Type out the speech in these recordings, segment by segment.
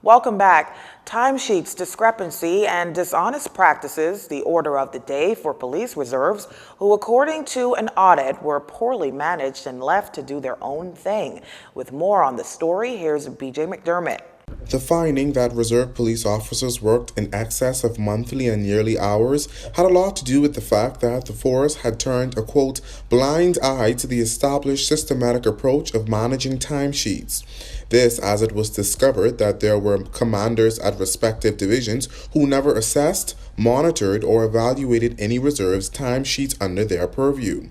Welcome back. Timesheets, discrepancy, and dishonest practices, the order of the day for police reserves who, according to an audit, were poorly managed and left to do their own thing. With more on the story, here's BJ McDermott. The finding that reserve police officers worked in excess of monthly and yearly hours had a lot to do with the fact that the force had turned a, quote, blind eye to the established systematic approach of managing timesheets. This, as it was discovered that there were commanders at respective divisions who never assessed, monitored, or evaluated any reserves timesheets under their purview.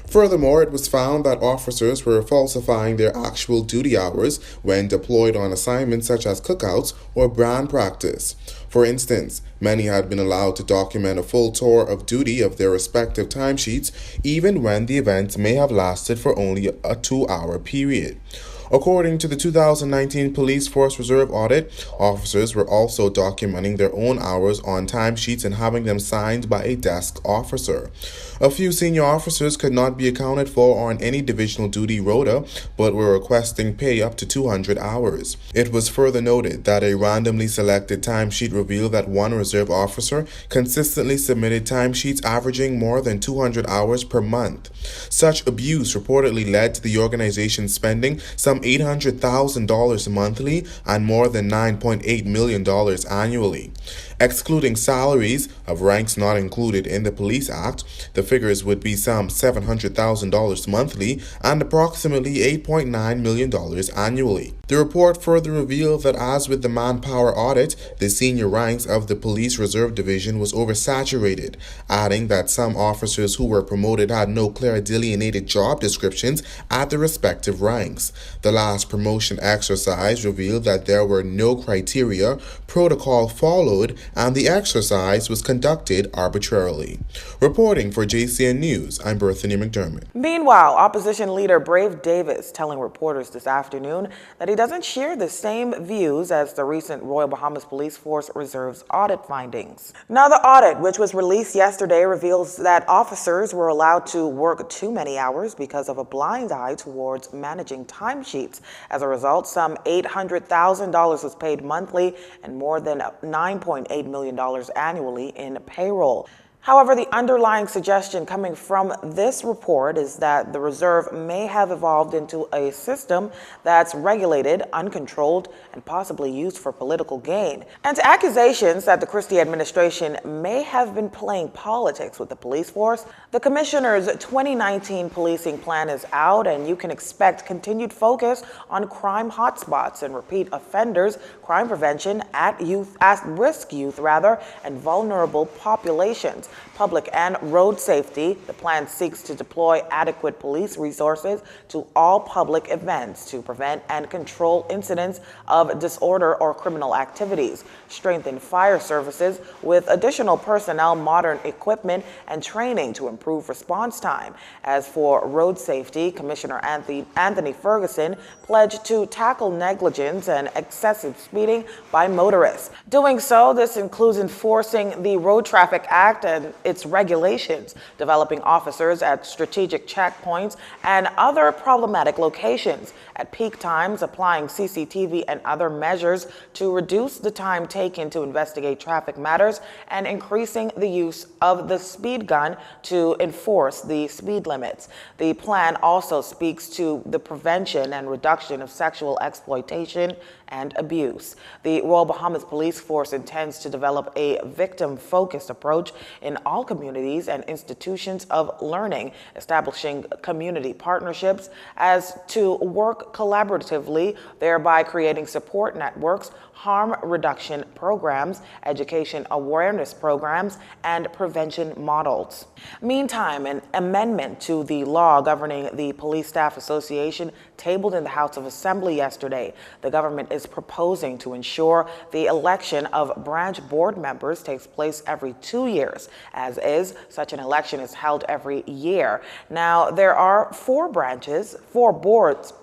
Furthermore, it was found that officers were falsifying their actual duty hours when deployed on assignments such as cookouts or brand practice. For instance, many had been allowed to document a full tour of duty of their respective timesheets, even when the event may have lasted for only a 2-hour period. According to the 2019 Police Force Reserve Audit, officers were also documenting their own hours on timesheets and having them signed by a desk officer. A few senior officers could not be accounted for on any divisional duty rota, but were requesting pay up to 200 hours. It was further noted that a randomly selected timesheet revealed that one reserve officer consistently submitted timesheets averaging more than 200 hours per month. Such abuse reportedly led to the organization spending some $800,000 monthly and more than $9.8 million annually. Excluding salaries of ranks not included in the Police Act, the figures would be some $700,000 monthly and approximately $8.9 million annually. The report further revealed that, as with the manpower audit, the senior ranks of the Police Reserve Division was oversaturated, adding that some officers who were promoted had no clear delineated job descriptions at the respective ranks. The last promotion exercise revealed that there were no criteria, protocol followed, and the exercise was conducted arbitrarily. Reporting for JCN News, I'm Berthany McDermott. Meanwhile, opposition leader Brave Davis telling reporters this afternoon that he doesn't share the same views as the recent Royal Bahamas Police Force Reserve's audit findings. Now, the audit, which was released yesterday, reveals that officers were allowed to work too many hours because of a blind eye towards managing timesheets. As a result, some $800,000 was paid monthly and more than $9.8 million annually in payroll. However, the underlying suggestion coming from this report is that the reserve may have evolved into a system that's regulated, uncontrolled, and possibly used for political gain. And to accusations that the Christie administration may have been playing politics with the police force, the commissioner's 2019 policing plan is out, and you can expect continued focus on crime hotspots and repeat offenders, crime prevention, at-risk youth, and vulnerable populations. Public and road safety. The plan seeks to deploy adequate police resources to all public events to prevent and control incidents of disorder or criminal activities, strengthen fire services with additional personnel, modern equipment, and training to improve response time. As for road safety, Commissioner Anthony Ferguson pledged to tackle negligence and excessive speeding by motorists. Doing so, this includes enforcing the Road Traffic Act and its regulations, developing officers at strategic checkpoints and other problematic locations, at peak times applying CCTV and other measures to reduce the time taken to investigate traffic matters, and increasing the use of the speed gun to enforce the speed limits. The plan also speaks to the prevention and reduction of sexual exploitation and abuse. The Royal Bahamas Police Force intends to develop a victim-focused approach in all communities and institutions of learning, establishing community partnerships as to work collaboratively, thereby creating support networks, harm reduction programs, education awareness programs, and prevention models. Meantime, an amendment to the law governing the Police Staff Association tabled in the House of Assembly yesterday. The government is proposing to ensure the election of branch board members takes place every 2 years. As is, such an election is held every year. Now, there are branch boards,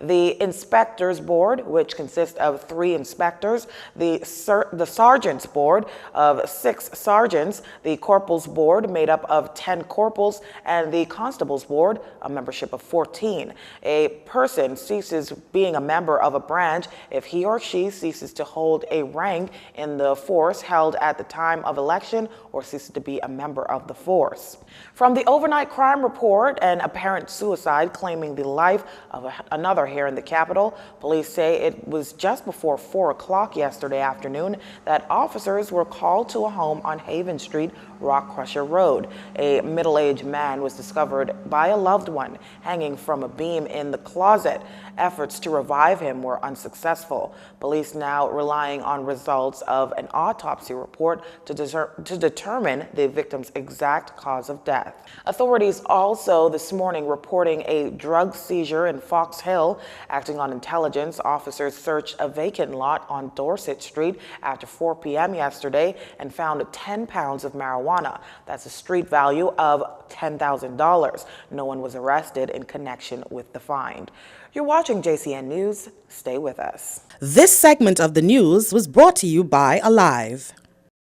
the Inspectors Board, which consists of 3 inspectors, the Sergeants Board of 6 sergeants, the Corporals Board made up of 10 corporals, and the Constables Board, a membership of 14. A person ceases being a member of a branch if he or she ceases to hold a rank in the force held at the time of election or ceases to be a member of the force. From the overnight crime report, an apparent suicide claiming the life of another here in the capital, police say it was just before 4 o'clock yesterday afternoon that officers were called to a home on Haven Street, Rock Crusher Road. A middle-aged man was discovered by a loved one hanging from a beam in the closet. Efforts to revive him were unsuccessful. Police now relying on results of an autopsy report to determine the victim's exact cause of death. Authorities also this morning reporting a drug seizure in Fox Hill. Acting on intelligence, officers searched a vacant lot on Dorset Street after 4 p.m. yesterday and found 10 pounds of marijuana. That's a street value of $10,000. No one was arrested in connection with the find. You're watching JCN News. Stay with us. This segment of the news was brought to you by Alive.